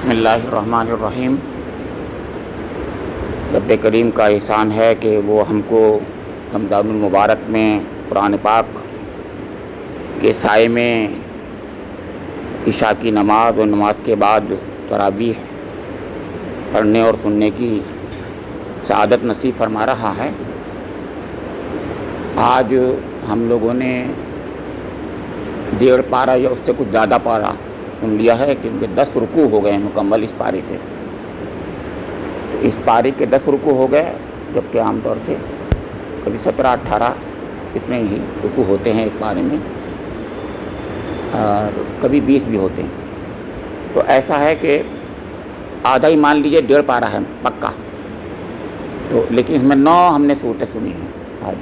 بسم اللہ الرحمن الرحیم۔ رب کریم کا احسان ہے کہ وہ ہم کو رمضان المبارک میں قرآن پاک کے سائے میں عشاء کی نماز اور نماز کے بعد تراویح پڑھنے اور سننے کی سعادت نصیب فرما رہا ہے۔ آج ہم لوگوں نے 1.5 پارہ یا اس سے کچھ زیادہ پارہ سن لیا ہے، کیونکہ 10 رکوع ہو گئے مکمل اس پارے کے۔ تو اس پارے کے 10 رکوع ہو گئے، جبکہ عام طور سے کبھی 17-18 اتنے ہی رکوع ہوتے ہیں ایک پارے میں، اور کبھی 20 بھی ہوتے ہیں۔ تو ایسا ہے کہ آدھا ہی مان لیجیے 1.5 پارہ ہے پکا، تو لیکن اس میں 9 ہم نے صورتیں سنی ہیں آج،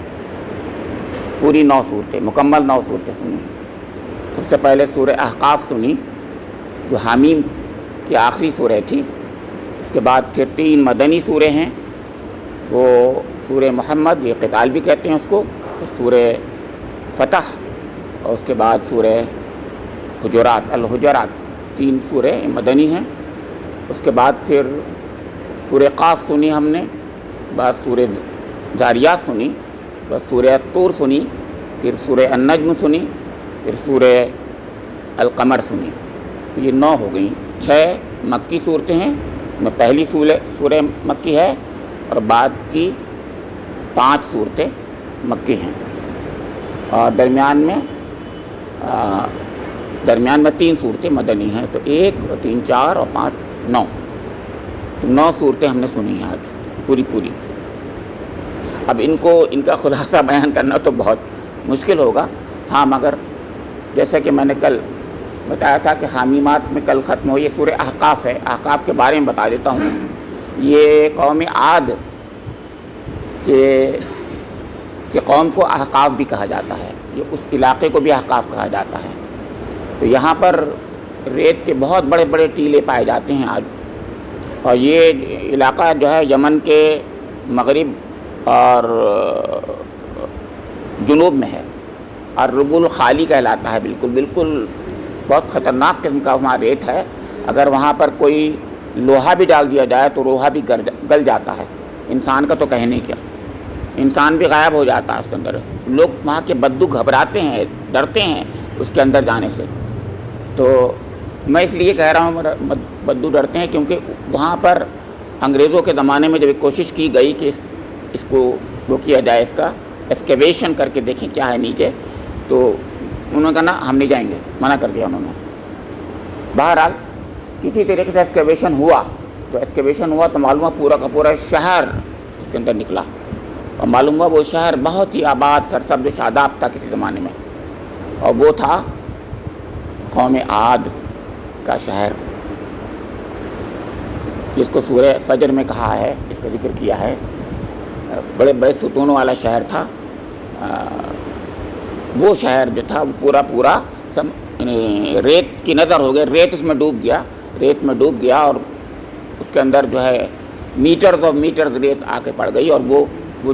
پوری 9 صورتیں، مکمل 9 صورتیں سنی ہیں۔ سب سے پہلے سورہ احقاف سنی، جو حامیم کی آخری سورہ تھی۔ اس کے بعد پھر 3 مدنی سورے ہیں، وہ سورہ محمد، یہ قتال بھی کہتے ہیں اس کو، سورہ فتح، اور اس کے بعد سورہ حجرات، الحجرات، 3 سورے مدنی ہیں۔ اس کے بعد پھر سورہ قاف سنی ہم نے، بعد سورہ ذاریات سنی، بس سورہ طور سنی، پھر سورہ النجم سنی، پھر سورہ القمر سنی۔ تو یہ 9 ہو گئیں۔ 6 مکی صورتیں ہیں، میں پہلی سورہ مکی ہے، اور بعد کی 5 صورتیں مکی ہیں، اور درمیان میں 3 صورتیں مدنی ہیں۔ تو 1 اور 3 4 اور 5 9، تو 9 صورتیں ہم نے سنی ہیں آج پوری۔ اب ان کا خلاصہ بیان کرنا تو بہت مشکل ہوگا، ہاں، مگر جیسا کہ میں نے کل بتایا تھا کہ حامیمات میں کل ختم ہوئی، یہ سورہ احقاف ہے۔ احقاف کے بارے میں بتا دیتا ہوں۔ یہ قوم عاد کہ قوم کو احقاف بھی کہا جاتا ہے، یہ اس علاقے کو بھی احقاف کہا جاتا ہے۔ تو یہاں پر ریت کے بہت بڑے بڑے ٹیلے پائے جاتے ہیں آج، اور یہ علاقہ جو ہے یمن کے مغرب اور جنوب میں ہے، اور ربع الخالی کہلاتا ہے۔ بالکل بہت خطرناک قسم کا وہاں ریت ہے۔ اگر وہاں پر کوئی لوہا بھی ڈال دیا جائے تو لوہا بھی گل جاتا ہے، انسان کا تو کہنے کیا، انسان بھی غائب ہو جاتا ہے اس کے اندر۔ لوگ وہاں کے بدو گھبراتے ہیں، ڈرتے ہیں اس کے اندر جانے سے۔ تو میں اس لیے کہہ رہا ہوں بدو ڈرتے ہیں، کیونکہ وہاں پر انگریزوں کے زمانے میں جب ایک کوشش کی گئی کہ اس کو وہ کیا جائے، اس کا ایکسکیویشن کر کے دیکھیں کیا ہے نیچے، تو انہوں نے کہا نا ہم نہیں جائیں گے، منع کر دیا انہوں نے۔ بہرحال کسی طریقے سے ایکسکیویشن ہوا، تو معلوم ہوا پورا کا پورا شہر اس کے اندر نکلا، اور معلوم ہوا وہ شہر بہت ہی آباد، سرسبز، شاداب تھا کسی زمانے میں، اور وہ تھا قوم عاد کا شہر، جس کو سورہ فجر میں کہا ہے، اس کا ذکر کیا ہے۔ بڑے بڑے ستونوں والا شہر تھا۔ وہ شہر جو تھا وہ پورا ریت کی نظر ہو گیا، ریت اس میں ڈوب گیا، اور اس کے اندر جو ہے میٹرز اور میٹرز ریت آ کے پڑ گئی، اور وہ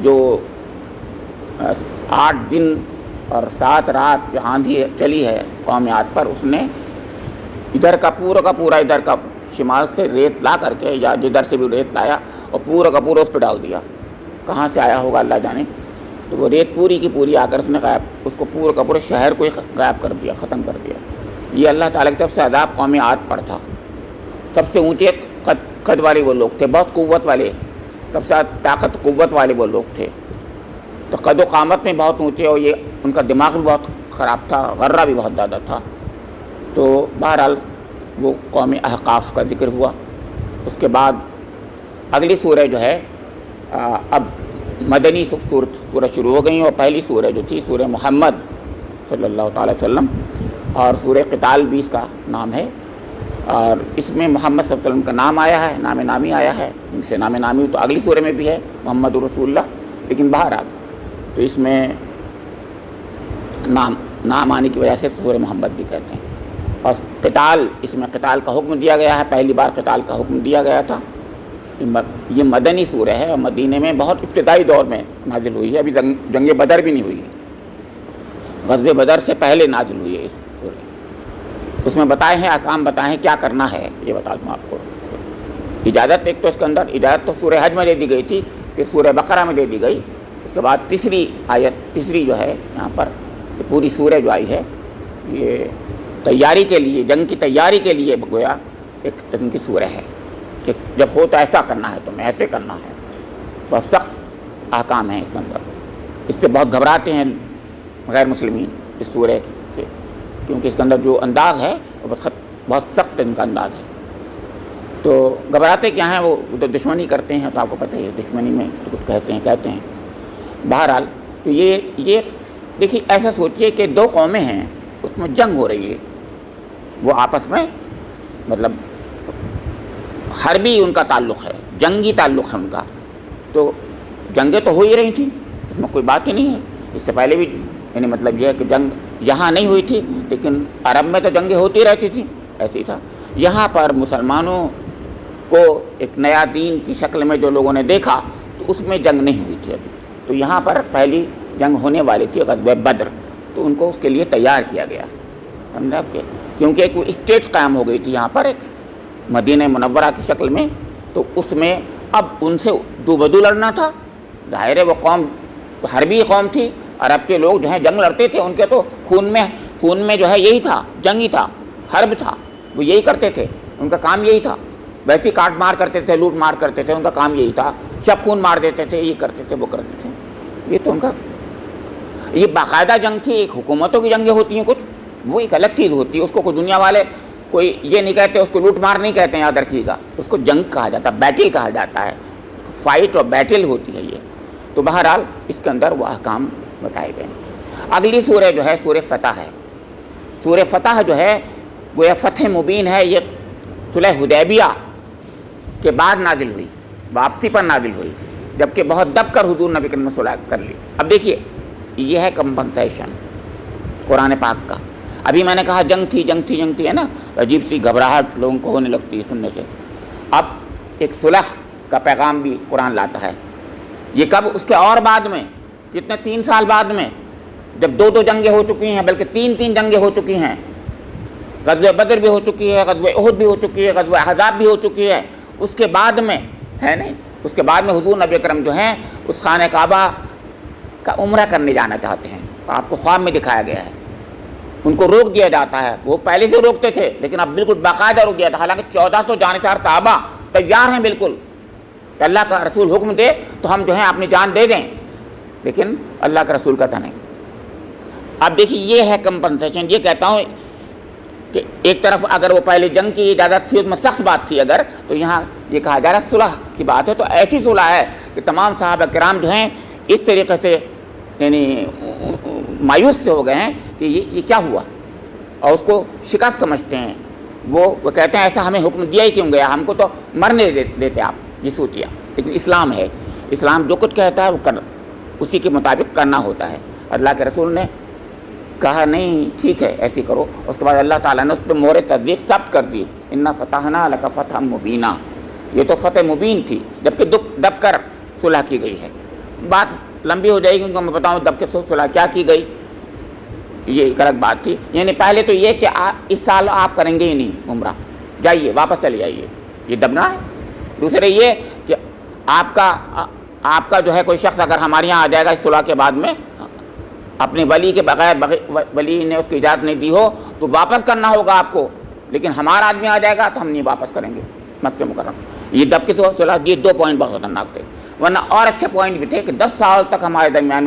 جو 8 دن اور 7 رات جو آندھی چلی ہے قوم عاد پر، اس نے ادھر کا پورا ادھر کا شمال سے ریت لا کر کے، یا جدھر سے بھی ریت لایا، اور پورا کا پورا اس پہ ڈال دیا۔ کہاں سے آیا ہوگا اللہ جانے۔ تو وہ ریت پوری کی پوری آ کر اس نے اس کو پورا کا پورا شہر کو ہی غائب کر دیا، ختم کر دیا۔ یہ اللہ تعالیٰ کی طرف سے عذاب قوم عاد پر تھا۔ سب سے اونچے قد والے وہ لوگ تھے، بہت قوت والے، سب سے طاقت قوت والے وہ لوگ تھے، تو قد و قامت میں بہت اونچے، اور یہ ان کا دماغ بھی بہت خراب تھا، غرہ بھی بہت زیادہ تھا۔ تو بہرحال وہ قوم احقاف کا ذکر ہوا۔ اس کے بعد اگلی سورہ جو ہے، اب مدنی سورہ شروع ہو گئی، اور پہلی سورہ جو تھی سورہ محمد صلی اللہ تعالی وسلم، اور سورہ قتال بھی اس کا نام ہے، اور اس میں محمد صلی اللہ علیہ وسلم کا نام آیا ہے، نام نامی آیا ہے۔ ان سے نام نامی تو اگلی سورہ میں بھی ہے، محمد رسول اللہ، لیکن بہرحال تو اس میں نام آنے کی وجہ سے سورہ محمد بھی کہتے ہیں۔ اور قتال، اس میں قتال کا حکم دیا گیا ہے، پہلی بار قتال کا حکم دیا گیا تھا۔ یہ مدنی سورہ ہے، اور مدینے میں بہت ابتدائی دور میں نازل ہوئی ہے، ابھی جنگ بدر بھی نہیں ہوئی ہے، غزوہ بدر سے پہلے نازل ہوئی ہے اس سورہ۔ اس میں بتائے ہیں احکام بتائے ہیں کیا کرنا ہے. یہ بتا دوں آپ کو. اجازت ایک تو اس کے اندر اجازت تو سورہ حج میں دے دی گئی تھی، پھر سورہ بقرہ میں دے دی گئی. اس کے بعد تیسری جو ہے یہاں پر پوری سورہ جو آئی ہے یہ تیاری کے لیے، جنگ کی تیاری کے لیے گویا ایک جنگ کی سورہ ہے کہ جب ہو تو ایسا کرنا ہے، تمہیں ایسے کرنا ہے. بہت سخت احکام ہیں اس کے اندر. اس سے بہت گھبراتے ہیں غیر مسلمین اس سورہ سے، کیونکہ اس کے اندر جو انداز ہے وہ بہت سخت ان کا انداز ہے. تو گھبراتے کیا ہیں، وہ تو دشمنی کرتے ہیں، تو آپ کو پتہ ہے دشمنی میں کچھ کہتے ہیں. بہرحال تو یہ دیکھیے ایسا سوچیے کہ دو قومیں ہیں، اس میں جنگ ہو رہی ہے، وہ آپس میں مطلب حربی ان کا تعلق ہے، جنگی تعلق ہے ان کا. تو جنگیں تو ہو ہی رہی تھیں، اس میں کوئی بات ہی نہیں ہے. اس سے پہلے بھی یعنی مطلب یہ ہے کہ جنگ یہاں نہیں ہوئی تھی، لیکن عرب میں تو جنگیں ہوتی رہتی تھیں. ایسے ہی تھا یہاں پر. مسلمانوں کو ایک نیا دین کی شکل میں جو لوگوں نے دیکھا تو اس میں جنگ نہیں ہوئی تھی ابھی. تو یہاں پر پہلی جنگ ہونے والی تھی غزوہ بدر، تو ان کو اس کے لیے تیار کیا گیا. سمجھا آپ کے، کیونکہ ایک اسٹیٹ قائم ہو گئی تھی یہاں پر ایک مدینہ منورہ کی شکل میں. تو اس میں اب ان سے دو بدو لڑنا تھا. ظاہر ہے وہ قوم حربی قوم تھی. عرب کے لوگ جو ہیں جنگ لڑتے تھے، ان کے تو خون میں جو ہے یہی تھا، جنگ ہی تھا، حرب تھا. وہ یہی کرتے تھے، ان کا کام یہی تھا. ویسے کاٹ مار کرتے تھے، لوٹ مار کرتے تھے، ان کا کام یہی تھا. سب خون مار دیتے تھے، یہ کرتے تھے، وہ کرتے تھے. یہ تو ان کا یہ باقاعدہ جنگ تھی. ایک حکومتوں کی جنگیں ہوتی ہیں کچھ، وہ ایک الگ چیز ہوتی ہے. اس کو کوئی دنیا والے کوئی یہ نہیں کہتے، اس کو لوٹ مار نہیں کہتے ہیں، یاد رکھیے گا. اس کو جنگ کہا جاتا ہے، بیٹل کہا جاتا ہے. فائٹ اور بیٹل ہوتی ہے یہ. تو بہرحال اس کے اندر وہ احکام بتائے گئے. اگلی سورہ جو ہے سورہ فتح ہے. سورہ فتح جو ہے وہ فتح مبین ہے. یہ صلح حدیبیہ کے بعد نازل ہوئی، واپسی پر نازل ہوئی، جبکہ بہت دب کر حضور نبی کریم نے صلح کر لی. اب دیکھیے یہ ہے کمپنسیشن قرآن پاک کا. ابھی میں نے کہا جنگ تھی ہے نا، عجیب سی گھبراہٹ لوگوں کو ہونے لگتی ہے سننے سے. اب ایک صلح کا پیغام بھی قرآن لاتا ہے. یہ کب؟ اس کے اور بعد میں، کتنے 3 سال بعد میں، جب 2 جنگیں ہو چکی ہیں، بلکہ 3 جنگیں ہو چکی ہیں. غزوہ بدر بھی ہو چکی ہے، غزوہ احد بھی ہو چکی ہے، غزوہ احزاب بھی ہو چکی ہے. اس کے بعد میں ہے نہیں، اس کے بعد میں حضور نبی اکرم جو ہیں اس خانہ کعبہ کا عمرہ کرنے جانا چاہتے ہیں. آپ کو خواب میں دکھایا گیا ہے. ان کو روک دیا جاتا ہے. وہ پہلے سے روکتے تھے، لیکن اب بالکل باقاعدہ روک دیا تھا. حالانکہ 1400 جانشار صحابہ تیار ہیں بالکل کہ اللہ کا رسول حکم دے تو ہم جو ہیں اپنی جان دے دیں، لیکن اللہ کا رسول کہتا نہیں. اب دیکھیے یہ ہے کمپنسیشن. یہ کہتا ہوں کہ ایک طرف اگر وہ پہلے جنگ کی اجازت تھی، اس میں سخت بات تھی اگر، تو یہاں یہ کہا جا رہا ہے صلح کی بات ہے. تو ایسی صلح ہے کہ تمام صحابہ کرام جو ہیں اس طریقے سے یعنی مایوس سے ہو گئے ہیں کہ یہ کیا ہوا، اور اس کو شکست سمجھتے ہیں. وہ کہتے ہیں ایسا ہمیں حکم دیا ہی کیوں گیا، ہم کو تو مرنے دیتے آپ. یہ سوچیا. لیکن اسلام ہے، اسلام جو کچھ کہتا ہے وہ اسی کے مطابق کرنا ہوتا ہے. اللہ کے رسول نے کہا نہیں ٹھیک ہے ایسی کرو. اس کے بعد اللہ تعالیٰ نے اس پہ مہر تصدیق ثبت کر دی. انا فتحنا لک فتحا مبینا. یہ تو فتح مبین تھی، جبکہ دب کر صلح کی گئی ہے. بات لمبی ہو جائے گی کیونکہ میں بتاؤں دب کے صلح کیا کی گئی، یہ ایک الگ بات تھی. یعنی پہلے تو یہ کہ اس سال آپ کریں گے ہی نہیں عمرہ، جائیے واپس چلے جائیے، یہ دبنا ہے. دوسرے یہ کہ آپ کا جو ہے کوئی شخص اگر ہمارے یہاں آ جائے گا اس صلح کے بعد میں، اپنے ولی کے بغیر ولی نے اس کی اجازت نہیں دی ہو تو واپس کرنا ہوگا آپ کو. لیکن ہمارا آدمی آ جائے گا تو ہم نہیں واپس کریں گے مکہ مکرمہ. یہ دب کی صلح. یہ 2 پوائنٹ بہت خطرناک تھے. ورنہ اور اچھے پوائنٹ بھی تھے کہ 10 سال تک ہمارے درمیان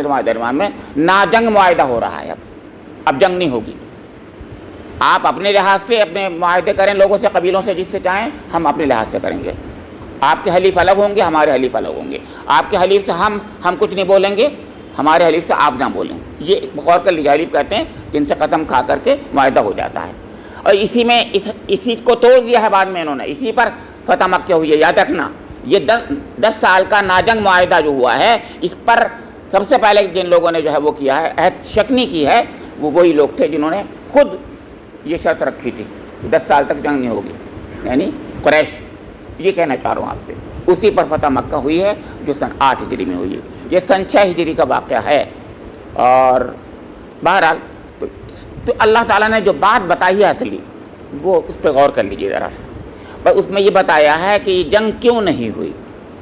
میں ناجنگ معاہدہ ہو رہا ہے. اب جنگ نہیں ہوگی. آپ اپنے لحاظ سے اپنے معاہدے کریں لوگوں سے، قبیلوں سے، جس سے چاہیں. ہم اپنے لحاظ سے کریں گے. آپ کے حلیف الگ ہوں گے، ہمارے حلیف الگ ہوں گے. آپ کے حلیف سے ہم کچھ نہیں بولیں گے، ہمارے حلیف سے آپ نہ بولیں. یہ غور کر لیجیے، حلیف کہتے ہیں جن سے قسم کھا کر کے معاہدہ ہو جاتا ہے. اور اسی کو توڑ دیا ہے بعد میں انہوں نے. اسی پر فتح مکہ ہوئی ہے، یاد رکھنا. یہ 10 سال کا ناجنگ معاہدہ جو ہوا ہے، اس پر سب سے پہلے جن لوگوں نے جو ہے وہ کیا ہے، عہد شکنی کی ہے، وہ وہی لوگ تھے جنہوں نے خود یہ شرط رکھی تھی کہ 10 سال تک جنگ نہیں ہوگی، یعنی قریش. یہ کہنا چاہ رہا ہوں آپ سے. اسی پر فتح مکہ ہوئی ہے جو سن 8 ہجری میں ہوئی ہے. یہ سن 6 ہجری کا واقعہ ہے. اور بہرحال تو اللہ تعالیٰ نے جو بات بتائی ہے اصلی وہ اس پہ غور کر لیجیے ذرا سا. پر اس میں یہ بتایا ہے کہ یہ جنگ کیوں نہیں ہوئی.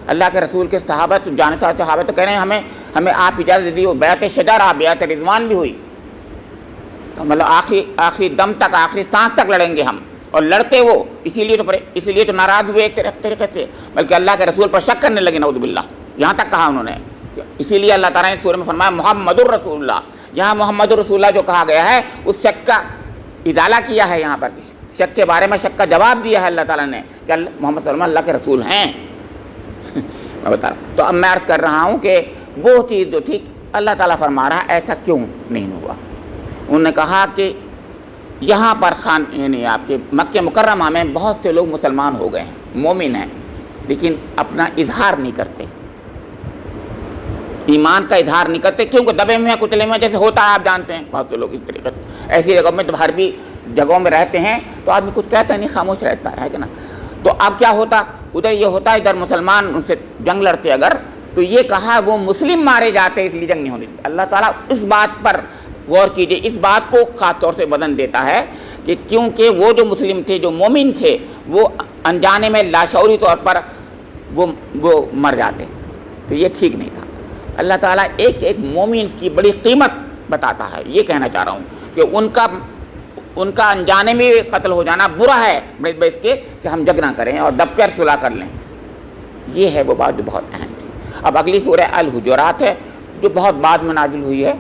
اللہ کے رسول کے صحابہ تو جانسار صحابہ تو کہہ رہے ہیں ہمیں آپ اجازت دی. وہ بیعت شجرہ بیعت رضوان بھی ہوئی, مطلب آخری دم تک, آخری سانس تک لڑیں گے ہم, اور لڑتے وہ اسی لیے تو ناراض ہوئے ایک طریقے سے, بلکہ اللہ کے رسول پر شک کرنے لگے نعوذ باللہ. یہاں تک کہا انہوں نے, اسی لیے اللہ تعالیٰ نے سورہ میں فرمایا محمد الرسول اللہ. یہاں محمد الرسول اللہ جو کہا گیا ہے اس شک کا ازالہ کیا ہے, یہاں پر شک کے بارے میں شک کا جواب دیا ہے اللہ تعالیٰ نے کہ محمد صلی اللہ علیہ وسلم اللہ کے رسول ہیں. میں بتا رہا ہوں. تو اب میں عرض کر رہا ہوں کہ وہ چیز جو تھی اللہ تعالیٰ فرما رہا ایسا کیوں نہیں ہوا. انہوں نے کہا کہ یہاں پر یعنی آپ کے مکہ مکرمہ میں بہت سے لوگ مسلمان ہو گئے ہیں, مومن ہیں, لیکن اپنا اظہار نہیں کرتے, ایمان کا اظہار نہیں کرتے, کیونکہ دبے میں کچلے میں جیسے ہوتا ہے, آپ جانتے ہیں بہت سے لوگ اس طریقے سے ایسی جگہوں میں تو حربی جگہوں میں رہتے ہیں تو آدمی کچھ کہتا نہیں, خاموش رہتا ہے کہ نا. تو اب کیا ہوتا, ادھر یہ ہوتا ہے ادھر مسلمان ان سے جنگ لڑتے اگر, تو یہ کہا وہ مسلم مارے جاتے اس لیے جنگ نہیں ہونی. اللہ تعالیٰ اس بات پر غور کیجئے, اس بات کو خاص طور سے وزن دیتا ہے کہ کیونکہ وہ جو مسلم تھے, جو مومن تھے, وہ انجانے میں لاشعوری طور پر وہ مر جاتے, تو یہ ٹھیک نہیں تھا. اللہ تعالیٰ ایک ایک مومن کی بڑی قیمت بتاتا ہے. یہ کہنا چاہ رہا ہوں کہ ان کا انجانے میں قتل ہو جانا برا ہے اس کے کہ ہم جگ نہ کریں اور دب کر صلح کر لیں. یہ ہے وہ بات جو بہت اہم تھی. اب اگلی سورہ الحجرات ہے جو بہت بعد میں نازل ہوئی ہے,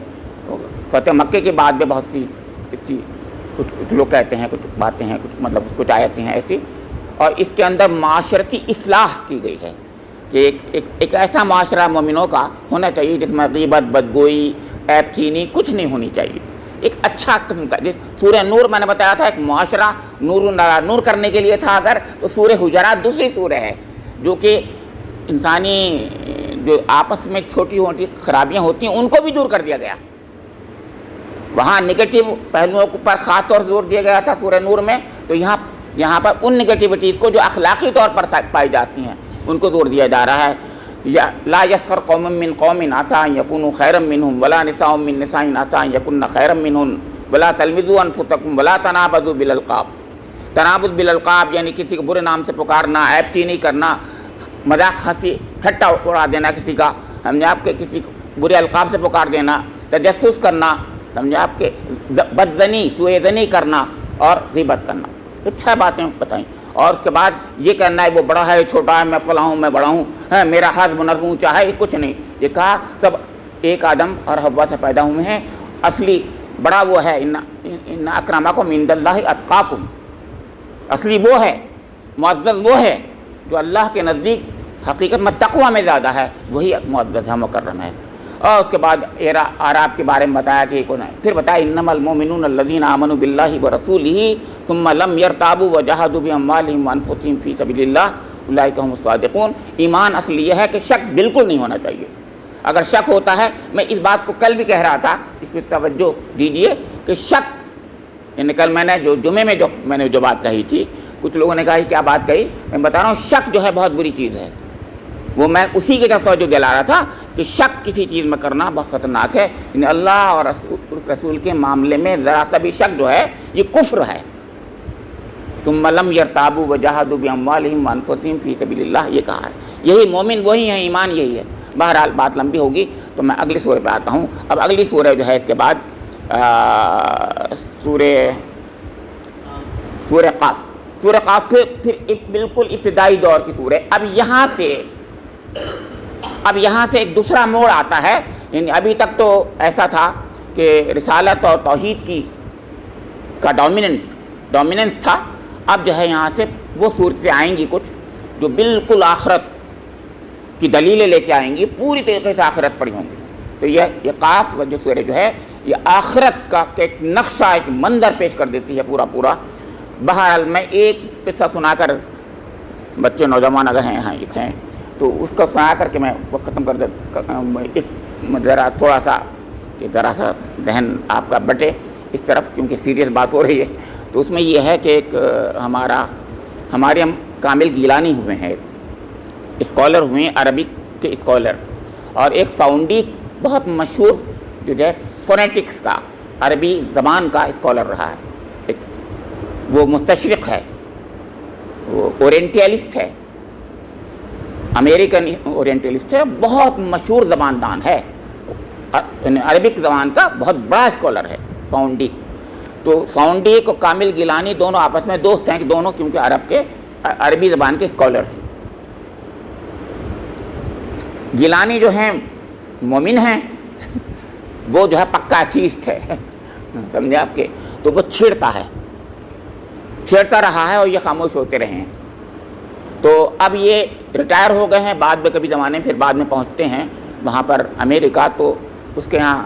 فتح مکے کے بعد میں بہت سی اس کی کچھ لوگ کہتے ہیں, کچھ باتیں ہیں, کچھ مطلب کچھ آیتیں ہیں ایسی, اور اس کے اندر معاشرتی اصلاح کی گئی ہے کہ ایک ایسا معاشرہ مومنوں کا ہونا چاہیے جس میں غیبت, بدگوئی, عیب چینی کچھ نہیں ہونی چاہیے. ایک اچھا قسم کا, سورہ نور میں نے بتایا تھا ایک معاشرہ نور کرنے کے لیے تھا اگر, تو سورہ حجرات دوسری سورہ ہے جو کہ انسانی جو آپس میں چھوٹی موٹی خرابیاں ہوتی ہیں ان کو بھی دور کر دیا گیا. وہاں نگیٹو پہلوؤں پر خاص طور سے زور دیا گیا تھا سورہ نور میں, تو یہاں پر ان نگیٹیوٹیز کو جو اخلاقی طور پر پائی جاتی ہیں ان کو زور دیا جا رہا ہے. لا یسخر قوم من قوم عسى ان يكونوا خيرا منهم ولا نساء من نساء عسى ان يكن خيرا منهن ولا تلمزوا انفسكم ولا تنابزوا بالالقاب. تنابز بالالقاب یعنی کسی کو برے نام سے پکارنا, عیب چینی کرنا, مذاق ہنسی ٹھٹا اڑا دینا کسی کا, ہم نے آپ کے کسی کو برے القاب سے پکار دینا, تجسس کرنا, سمجھے آپ کے بدزنی, سوء زنی کرنا اور غیبت کرنا. تو 6 باتیں بتائیں, اور اس کے بعد یہ کہنا ہے وہ بڑا ہے, چھوٹا ہے, میں فلاں ہوں, میں بڑا ہوں, میرا حزب نظم اونچا ہے, یہ کچھ نہیں. یہ کہا سب ایک آدم اور حوا سے پیدا ہوئے ہیں, اصلی بڑا وہ ہے, ان اکرمکم عند اللہ اتقاکم, اصلی وہ ہے, معزز وہ ہے جو اللہ کے نزدیک حقیقت میں تقوی میں زیادہ ہے, وہی معزز ہے, مکرم ہے. اور اس کے بعد اعراب کے بارے میں بتایا کہ کون ہے. پھر بتایا انما المؤمنون الذین آمنوا باللہ ورسولہ ثم لم یرتابوا وجاہدوا باموالہم وانفسہم فی سبیل اللہ اولئک هم الصادقون. ایمان اصل یہ ہے کہ شک بالکل نہیں ہونا چاہیے. اگر شک ہوتا ہے, میں اس بات کو کل بھی کہہ رہا تھا, اس پہ توجہ دیجئے کہ شک, یعنی کل میں نے جو جمعے میں جو بات کہی تھی, کچھ لوگوں نے کہا کیا بات کہی, میں بتا رہا ہوں شک جو ہے بہت بری چیز ہے. وہ میں اسی کی طرف توجہ دلا رہا تھا کہ شک کسی چیز میں کرنا بہت خطرناک ہے. یعنی اللہ اور رسول کے معاملے میں ذرا سا بھی شک جو ہے یہ کفر ہے. ثم لم یرتابوا وجاہدوا باموالہم وانفسہم فی سبیل اللہ, یہ کہا ہے. یہی مومن وہی ہیں, ایمان یہی ہے. بہرحال بات لمبی ہوگی تو میں اگلی سورہ پہ آتا ہوں. اب اگلی سورہ جو ہے اس کے بعد سورہ قاف. سورہ قاف پھر بالکل ابتدائی دور کی سورہ. اب یہاں سے ایک دوسرا موڑ آتا ہے. یعنی ابھی تک تو ایسا تھا کہ رسالت اور توحید کا ڈومیننس تھا. اب جو ہے یہاں سے وہ صورتیں آئیں گی کچھ جو بالکل آخرت کی دلیلیں لے کے آئیں گی, پوری طریقے سے آخرت پڑھی ہوں گی. تو یہ قاف جو سورہ جو ہے یہ آخرت کا ایک نقشہ, ایک منظر پیش کر دیتی ہے پورا. بہرحال میں ایک قصہ سنا کر, بچے نوجوان اگر ہیں ایک ہیں تو اس کو سنا کر کے میں وہ ختم کر ایک ذرا تھوڑا سا کہ ذرا سا ذہن آپ کا بٹے اس طرف, کیونکہ سیریس بات ہو رہی ہے. تو اس میں یہ ہے کہ ایک ہمارے کامل گیلانی ہوئے ہیں, اسکالر ہوئے ہیں, عربک کے اسکالر, اور ایک فاؤنڈی بہت مشہور جو ہے فونیٹکس کا, عربی زبان کا اسکالر رہا ہے, ایک وہ مستشرق ہے، وہ اورینٹیلسٹ ہے، امریکن اورینٹیلسٹ ہے، بہت مشہور زبان دان ہے، عربک زبان کا بہت بڑا اسکالر ہے فاؤنڈی۔ تو فاؤنڈی کو کامل گیلانی دونوں آپس میں دوست ہیں، کہ دونوں کیونکہ عربی زبان کے اسکالر ہیں۔ گیلانی جو ہیں مومن ہیں، وہ جو ہے پکا ایتھیسٹ ہے، سمجھے آپ کے، تو وہ چھیڑتا رہا ہے اور یہ خاموش ہوتے رہے ہیں۔ تو اب یہ ریٹائر ہو گئے ہیں، بعد میں کبھی زمانے پھر بعد میں پہنچتے ہیں وہاں پر امریکہ، تو اس کے یہاں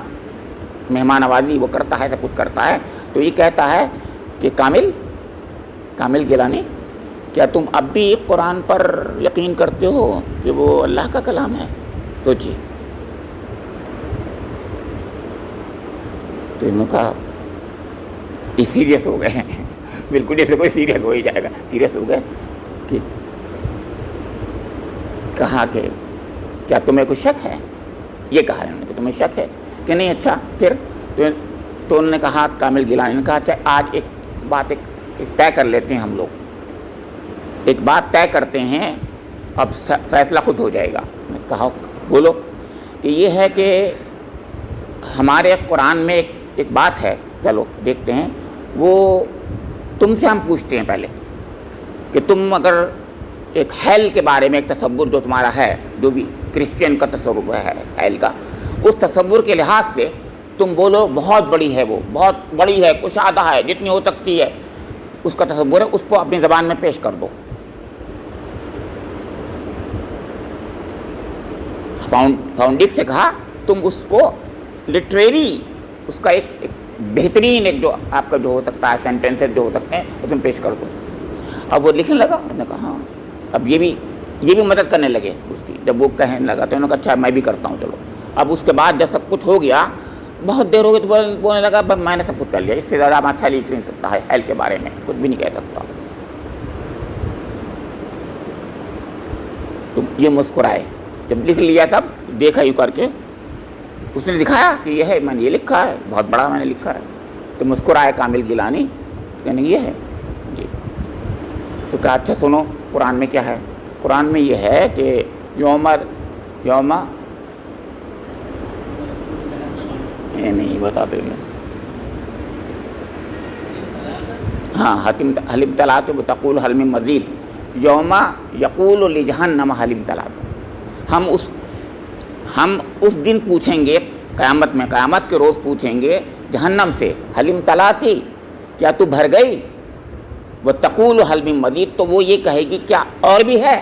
مہمان نوازی وہ کرتا ہے، سب کچھ کرتا ہے۔ تو یہ کہتا ہے کہ کامل گیلانی، کیا تم اب بھی قرآن پر یقین کرتے ہو کہ وہ اللہ کا کلام ہے؟ سوچیے۔ تو انہوں نے کہا یہ سیریس ہو گئے ہیں، بالکل جیسے کوئی سیریس ہو ہی جائے گا، سیریس ہو گئے کہ کہا کہ کیا تمہیں کوئی شک ہے؟ یہ کہا انہوں نے کہ تمہیں شک ہے کہ نہیں؟ اچھا پھر تو انہوں نے کہا، کامل گیلانی نے کہا اچھا آج ایک بات طے کر لیتے ہیں، ہم لوگ ایک بات طے کرتے ہیں، اب فیصلہ خود ہو جائے گا۔ میں کہا بولو۔ کہ یہ ہے کہ ہمارے قرآن میں ایک بات ہے، چلو دیکھتے ہیں، وہ تم سے ہم پوچھتے ہیں پہلے کہ تم اگر ایک ہیل کے بارے میں ایک تصور جو تمہارا ہے، جو بھی کرسچین کا تصور ہے ہیل کا، اس تصور کے لحاظ سے تم بولو بہت بڑی ہے، وہ بہت بڑی ہے، کشادہ ہے، جتنی ہو سکتی ہے اس کا تصور ہے، اس کو اپنی زبان میں پیش کر دو۔ فاؤنڈک سے کہا تم اس کو لٹریری، اس کا ایک بہترین ایک جو آپ کا جو ہو سکتا ہے سینٹینس جو ہو سکتے ہیں اس میں پیش کر دو۔ اب وہ لکھنے لگا، اس نے کہا ہاں، اب یہ بھی مدد کرنے لگے اس کی۔ جب وہ کہنے لگا تو انہوں نے کہا اچھا میں بھی کرتا ہوں، چلو۔ اب اس کے بعد جب سب کچھ ہو گیا، بہت دیر ہو گئی، تو بولنے لگا بس میں نے سب کچھ کر لیا، اس سے زیادہ میں اچھا لکھ نہیں سکتا ہے، ہیل کے بارے میں کچھ بھی نہیں کہہ سکتا۔ تو یہ مسکرائے، جب لکھ لیا سب، دیکھا یوں کر کے، اس نے دکھایا کہ یہ ہے، میں نے یہ لکھا ہے، بہت بڑا میں نے لکھا ہے۔ تو مسکرائے کامل گیلانی، کہنے یہ ہے جی۔ تو کہا اچھا سنو قرآن میں کیا ہے؟ قرآن میں یہ ہے کہ یوم نہیں بتا دیں گے، ہاں حلم طلاق تقول حلم مزید، یوم یقول لجہنم حلم طلاق۔ ہم اس دن پوچھیں گے قیامت میں، قیامت کے روز پوچھیں گے جہنم سے، حلم طلاقی، کیا تو بھر گئی؟ وہ تقول حلم مزید، تو وہ یہ کہے گی کیا اور بھی ہے؟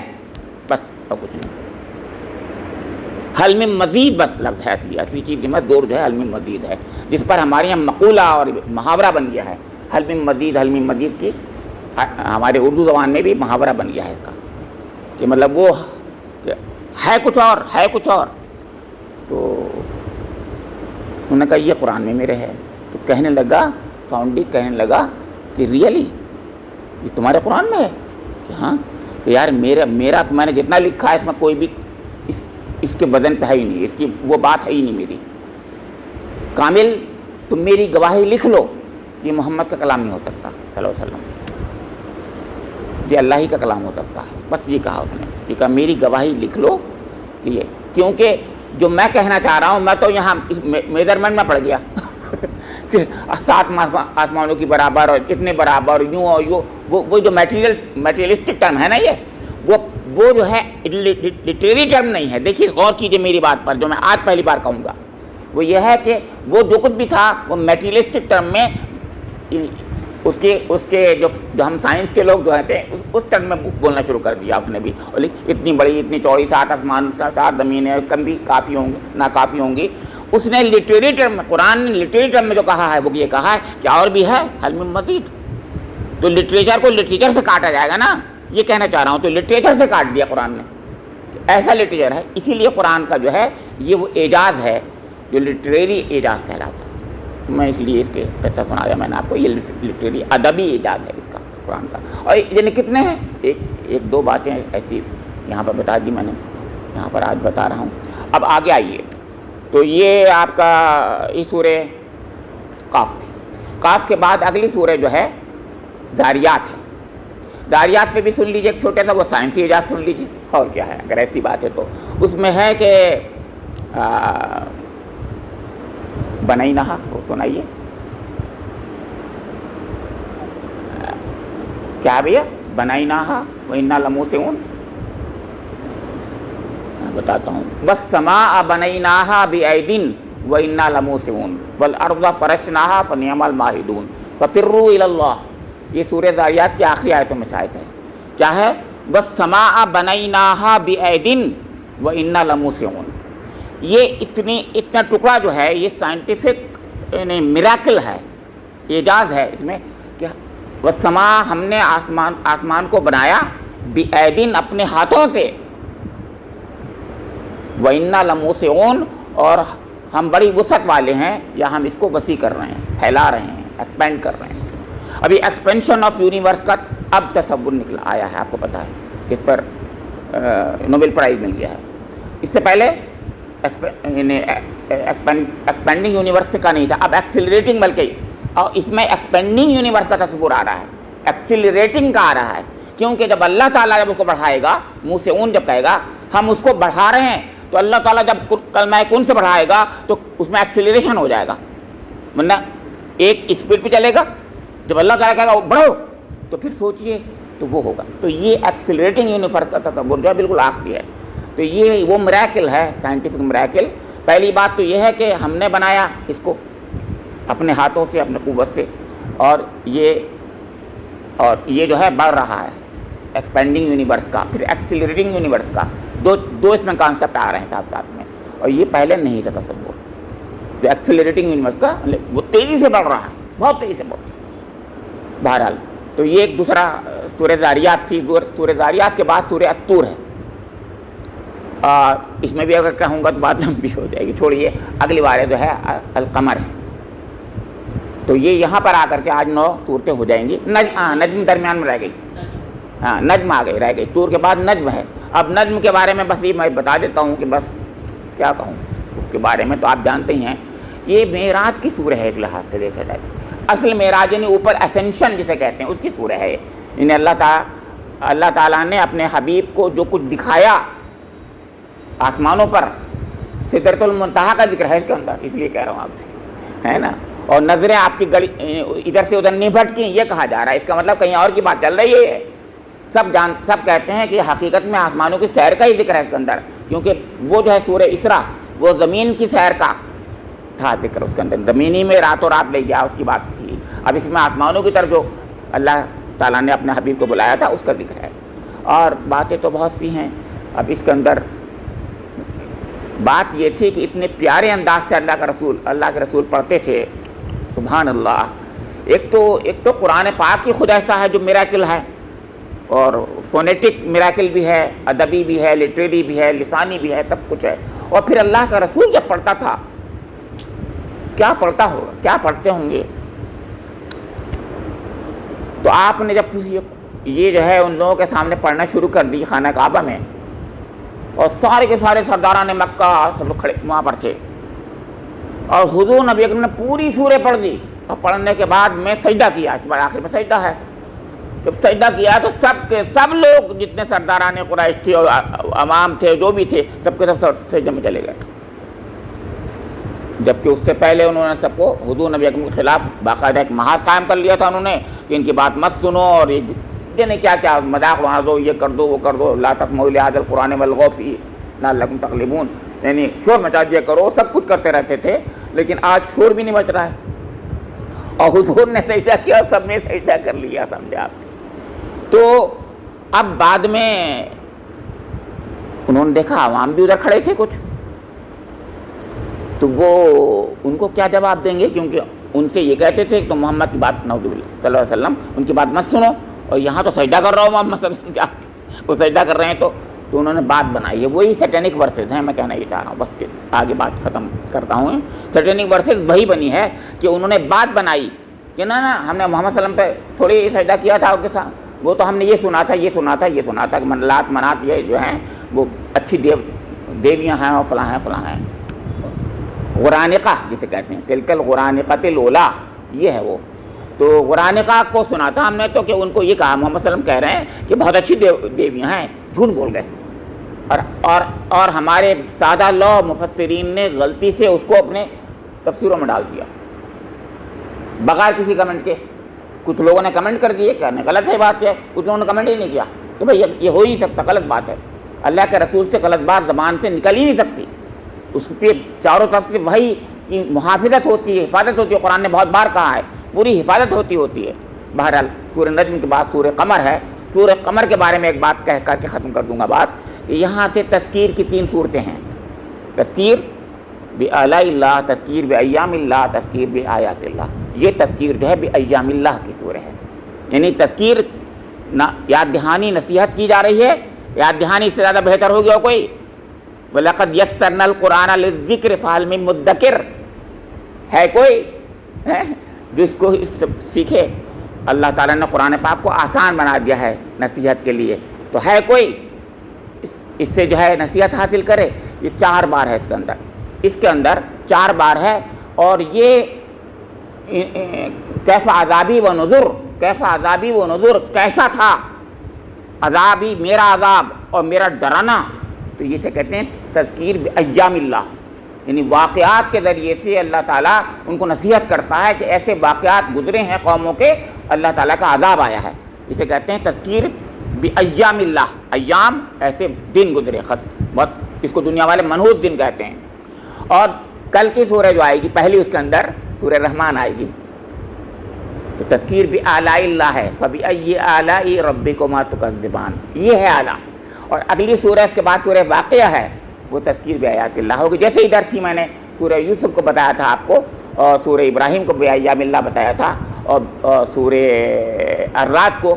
بس اور کچھ نہیں، حلم مزید بس لفظ ہے، اصلی چیز میں دور جو ہے حلم مزید ہے، جس پر ہمارے یہاں مقولہ اور محاورہ بن گیا ہے۔ حلم مزید کی ہمارے اردو زبان میں بھی محاورہ بن گیا ہے اس کا، کہ مطلب وہ کہ ہے کچھ اور۔ تو انہوں نے کہا یہ قرآن میں میرے ہے۔ تو کہنے لگا فاؤنڈی، کہنے لگا کہ ریئلی یہ تمہارے قرآن میں ہے؟ کہ ہاں، کہ یار میرا میں نے جتنا لکھا ہے اس میں کوئی بھی اس کے وزن پہ ہے ہی نہیں، اس کی وہ بات ہے ہی نہیں میری۔ کامل تم میری گواہی لکھ لو کہ محمد کا کلام نہیں ہو سکتا صلی اللہ علیہ وسلم، یہ اللہ ہی کا کلام ہو سکتا ہے، بس یہ کہا اس نے۔ یہ کہا میری گواہی لکھ لو کہ یہ، کیونکہ جو میں کہنا چاہ رہا ہوں میں تو یہاں اس میجرمنٹ میں پڑ گیا کہ 7 آسمانوں کی برابر اور اتنے برابر، یوں اور یوں، وہ جو میٹیریلسٹک ٹرم ہے نا، یہ وہ جو ہے لٹریری ٹرم نہیں ہے۔ دیکھیے غور کیجیے میری بات پر، جو میں آج پہلی بار کہوں گا، وہ یہ ہے کہ وہ جو کچھ بھی تھا وہ میٹیریلسٹک ٹرم میں، اس کے جو ہم سائنس کے لوگ جو ہیں اس ٹرم میں بولنا شروع کر دیا اس نے بھی، اور اتنی بڑی اتنی چوڑی 7 آسمان 7 زمینیں کم بھی کافی ہوں گی ناکافی ہوں گی۔ اس نے لٹریری ٹرم میں، قرآن نے لٹریری ٹرم میں جو کہا ہے وہ یہ کہا ہے کہ اور بھی ہے حلم مزید۔ تو لٹریچر کو لٹریچر سے کاٹا جائے گا نا، یہ کہنا چاہ رہا ہوں، تو لٹریچر سے کاٹ دیا قرآن نے، ایسا لٹریچر ہے۔ اسی لیے قرآن کا جو ہے یہ وہ اعجاز ہے جو لٹریری اعجاز کہلاتا ہے۔ میں اس لیے اس کے قصہ سنایا میں نے آپ کو، یہ لٹریری ادبی اعجاز ہے اس کا قرآن کا۔ اور یعنی کتنے ہیں، ایک دو باتیں ایسی یہاں پر بتا دی میں نے، یہاں پر آج بتا رہا ہوں۔ اب آگے آئیے، تو یہ آپ کا یہ سورہ قاف تھی۔ قاف کے بعد اگلی سورہ جو ہے ذاریات ہے، ذاریات پہ بھی سن لیجیے ایک چھوٹا سا وہ سائنسی اعجاز سن لیجیے، اور کیا ہے اگر ایسی بات ہے تو اس میں ہے کہ بنائی نہا، وہ سنائیے کیا بھیا، بنائی نہا وَإِنَّا لَمُوسِعُونَ، بتاتا ہوں، وَالسَّمَاءَ بَنَيْنَاهَا بِأَيْدٍ وَإِنَّا لَمُوسِعُونَ وَالْأَرْضَ فَرَشْنَاهَا فَنِعْمَ الْمَاهِدُونَ فَفِرُّوا إِلَى اللَّهِ، یہ سورہ ذاریات کی آخری آیتوں میں سے آیت ہے، کیا ہے، وَالسَّمَاءَ بَنَيْنَاهَا بِأَيْدٍ وَإِنَّا لَمُوسِعُونَ، یہ اتنا ٹکڑا جو ہے یہ سائنٹیفک یعنی میراکل ہے، اعجاز ہے اس میں کہ والسماء ہم نے آسمان کو بنایا بِأَيْدٍ اپنے ہاتھوں سے، وَإِنَّا لَمُوسِعُونَ اور ہم بڑی وسعت والے ہیں، یا ہم اس کو وسیع کر رہے ہیں، پھیلا رہے ہیں، ایکسپینڈ کر رہے ہیں۔ ابھی ایکسپینشن آف یونیورس کا اب تصور نکلا آیا ہے، آپ کو پتہ ہے اس پر نوبل پرائز مل گیا ہے، اس سے پہلے ایکسپینڈنگ یونیورس کا نہیں تھا، اب ایکسیلریٹنگ، بلکہ اور اس میں ایکسپینڈنگ یونیورس کا تصور آ رہا ہے، ایکسیلریٹنگ کا آ رہا ہے، کیونکہ جب اللہ تعالیٰ جب اس کو بڑھائے گا، منہ سے اون جب کہے گا ہم اس کو بڑھا رہے ہیں، تو اللہ تعالیٰ جب کلمہ کن سے بڑھائے گا تو اس میں ایکسیلریشن ہو جائے گا، ورنہ ایک اسپیڈ پہ چلے گا، جب اللہ تعالیٰ کہے گا بڑھو تو پھر سوچئے تو وہ ہوگا، تو یہ ایکسیلریٹنگ یونیورس کا تصور جو ہے بالکل آخری ہے، تو یہ وہ میراکل ہے، سائنٹیفک میراکل۔ پہلی بات تو یہ ہے کہ ہم نے بنایا اس کو اپنے ہاتھوں سے، اپنے قوت سے، اور یہ جو ہے بڑھ رہا ہے، ایکسپینڈنگ یونیورس کا، پھر ایکسیلریٹنگ یونیورس کا، دو اس میں کانسیپٹ آ رہے ہیں ساتھ ساتھ میں، اور یہ پہلے نہیں تھا تصور، جو ایکسیلریٹنگ یونیورس کا وہ تیزی سے بڑھ رہا ہے، بہت تیزی سے بڑھ رہا ہے۔ بہرحال تو یہ ایک دوسرا سورہ ذاریات تھی، سورہ ذاریات کے بعد سورہ الطور ہے، اس میں بھی اگر کہوں گا تو بات لمبی ہو جائے گی، چھوڑیے، اگلی بار جو ہے القمر ہے، تو یہ یہاں پر آ کر کے آج 9 صورتیں ہو جائیں گی۔ نجم درمیان میں رہ گئی، نجم آ گئی، رہ گئی، طور کے بعد نجم ہے۔ اب نجم کے بارے میں بس یہ میں بتا دیتا ہوں کہ بس کیا کہوں اس کے بارے میں، تو آپ جانتے ہی ہیں یہ معراج کی سورہ ہے، ایک لحاظ سے دیکھا جائے اصل معراج یعنی اوپر اسینشن جسے کہتے ہیں اس کی سورہ ہے، یعنی اللہ تعالیٰ نے اپنے حبیب کو جو کچھ دکھایا آسمانوں پر، سدرۃ المنتہا کا ذکر ہے اس کے اندر، اس لیے کہہ رہا ہوں آپ سے، ہے نا، اور نظریں آپ کی گلی ادھر سے ادھر نہیں بھٹکیں، یہ کہا جا رہا ہے، اس کا مطلب کہیں اور کی بات چل رہی ہے۔ سب کہتے ہیں کہ حقیقت میں آسمانوں کی سیر کا ہی ذکر ہے اس کے اندر، کیونکہ وہ جو ہے سورہ اسراء وہ زمین کی سیر کا تھا ذکر، اس کے اندر زمینی میں راتوں رات لے گیا، اس کی بات کی۔ اب اس میں آسمانوں کی طرف جو اللہ تعالیٰ نے اپنے حبیب کو بلایا تھا اس کا ذکر ہے، اور باتیں تو بہت سی ہیں۔ اب اس کے اندر بات یہ تھی کہ اتنے پیارے انداز سے اللہ کے رسول پڑھتے تھے، سبحان اللہ۔ ایک تو قرآن پاک کی خود ایسا ہے جو میراکل ہے، اور فونیٹک میراکل بھی ہے، ادبی بھی ہے، لٹریری بھی ہے، لسانی بھی ہے، سب کچھ ہے۔ اور پھر اللہ کا رسول جب پڑھتا تھا، کیا پڑھتا ہوگا، کیا پڑھتے ہوں گے؟ تو آپ نے جب یہ جو ہے ان لوگوں کے سامنے پڑھنا شروع کر دی خانہ کعبہ میں، اور سارے کے سارے سرداران مکہ سب لوگ کھڑے وہاں پر تھے، اور حضور نبی اکرم نے پوری سورہ پڑھ دی، اور پڑھنے کے بعد میں سجدہ کیا، اس بار آخر میں سجدہ ہے۔ جب سجدہ کیا تو سب کے سب لوگ جتنے سرداران قریش تھے اور عوام تھے جو بھی تھے، سب کے سب سجدے میں چلے گئے، جبکہ اس سے پہلے انہوں نے سب کو حضور نبی اکرم کے خلاف باقاعدہ ایک محاذ قائم کر لیا تھا انہوں نے کہ ان کی بات مت سنو، اور یہ کیا کیا مذاق اڑا دو، یہ کر دو وہ کر دو، لا تسمعوا لہذا القرآن والغوا فیہ لعلکم تغلبون، یعنی شور مچا دیا کرو، سب کچھ کرتے رہتے تھے، لیکن آج شور بھی نہیں مچ رہا ہے، اور حضور نے سجدہ کیا اور سب نے سجدہ کر لیا، سمجھے آپ۔ تو اب بعد میں انہوں نے دیکھا عوام بھی ادھر کھڑے تھے کچھ، تو وہ ان کو کیا جواب دیں گے، کیونکہ ان سے یہ کہتے تھے کہ تم محمد کی بات نعوذ باللہ صلی اللہ علیہ وسلم ان کی بات مت سنو، اور یہاں تو سجدہ کر رہا ہوں محمد صلی اللہ علیہ وسلم کیا وہ سجدہ کر رہے ہیں، تو انہوں نے بات بنائی ہے، وہی سیٹینک ورسز ہیں، میں کہنا یہ چاہ رہا ہوں، بس آگے بات ختم کرتا ہوں۔ سیٹینک ورسز وہی بنی ہے کہ انہوں نے بات بنائی کہ نا ہم نے محمد صلی اللہ علیہ وسلم پہ تھوڑی سجدہ کیا تھا ان کے ساتھ، وہ تو ہم نے یہ سنا تھا کہ لات منات یہ جو ہیں وہ اچھی دیویاں ہیں اور فلاں ہیں، غرانقہ جسے کہتے ہیں، تلک الغرانقۃ الاولیٰ، یہ ہے وہ، تو قرآن پاک کو سنا تھا ہم نے تو کہ ان کو یہ کہا محمد صلی اللہ علیہ وسلم کہہ رہے ہیں کہ بہت اچھی دیویاں ہیں، جھوٹ بول گئے. اور ہمارے سادہ لو مفسرین نے غلطی سے اس کو اپنے تفسیروں میں ڈال دیا بغیر کسی کمنٹ کے. کچھ لوگوں نے کمنٹ کر دیے، کہنے غلط ہے بات ہے، کچھ لوگوں نے کمنٹ ہی نہیں کیا کہ بھائی یہ ہو ہی سکتا، غلط بات ہے. اللہ کے رسول سے غلط بات زبان سے نکل ہی نہیں سکتی. اس پہ چاروں طرف سے وہی کی محافظت ہوتی ہے، حفاظت ہوتی ہے. قرآن نے بہت بار کہا ہے پوری حفاظت ہوتی ہے. بہرحال سورہ نجم کے بعد سورہ قمر ہے. سورہ قمر کے بارے میں ایک بات کہہ کر کے ختم کر دوں گا بات کہ یہاں سے تذکیر کی 3 صورتیں ہیں. تذکیر بآلاء اللہ، تذکیر بایام اللہ، تذکیر بآیات اللہ. یہ تذکیر جو ہے بایام اللہ کی سورہ ہے، یعنی تذکیر یاد دہانی نصیحت کی جا رہی ہے. یاد دہانی سے زیادہ بہتر ہو گیا کوئی؟ وَلَقَدْ يَسَّرْنَا الْقُرْآنَ لِلذِّكْرِ فَهَلْ مِن مُدَّكِرٍ؟ ہے کوئی جو اس کو سیکھے؟ اللہ تعالیٰ نے قرآن پاک کو آسان بنا دیا ہے نصیحت کے لیے، تو ہے کوئی اس سے جو ہے نصیحت حاصل کرے؟ یہ 4 بار ہے اس کے اندر 4 بار ہے. اور یہ کیف عذابی و نذر، کیف عذابی و نذر، کیسا تھا عذابی میرا عذاب اور میرا ڈرانا. تو یہ سے کہتے ہیں تذکیر بایام اللہ، یعنی واقعات کے ذریعے سے اللہ تعالیٰ ان کو نصیحت کرتا ہے کہ ایسے واقعات گزرے ہیں قوموں کے، اللہ تعالیٰ کا عذاب آیا ہے. اسے کہتے ہیں تذکیر بایام اللہ. ایام ایسے دن گزرے، بہت اس کو دنیا والے منحوس دن کہتے ہیں. اور کل کی سورہ جو آئے گی پہلی، اس کے اندر سورہ رحمان آئے گی. تو تذکیر بآلاء اللہ ہے، فبأي آلاء ربكما تكذبان، یہ ہے اعلیٰ. اور اگلی سورہ اس کے بعد سورہ واقعہ ہے، وہ تذکیر بآیات اللہ ہوگی. جیسے ادھر تھی میں نے سورہ یوسف کو بتایا تھا آپ کو، اور سورہ ابراہیم کو بایام اللہ بتایا تھا، اور سورہ الرعد کو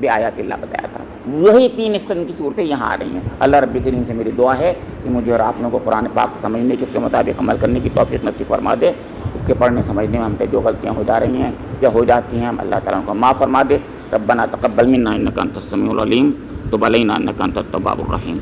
بآیات اللہ بتایا تھا. وہی 3 اس قسم کی صورتیں یہاں آ رہی ہیں. اللہ رب کریم سے میری دعا ہے کہ مجھے اور آپ لوگوں کو قرآن پاک کو سمجھنے کی، اس کے مطابق عمل کرنے کی توفیق نصیب فرما دے. اس کے پڑھنے سمجھنے میں ہم پہ جو غلطیاں ہو جا رہی ہیں یا ہو جاتی ہیں، ہم اللہ تعالیٰ کو معاف فرما دے. ربنا تقبل منا انک انت السمیع العلیم، تب علینا انک انت التواب الرحیم.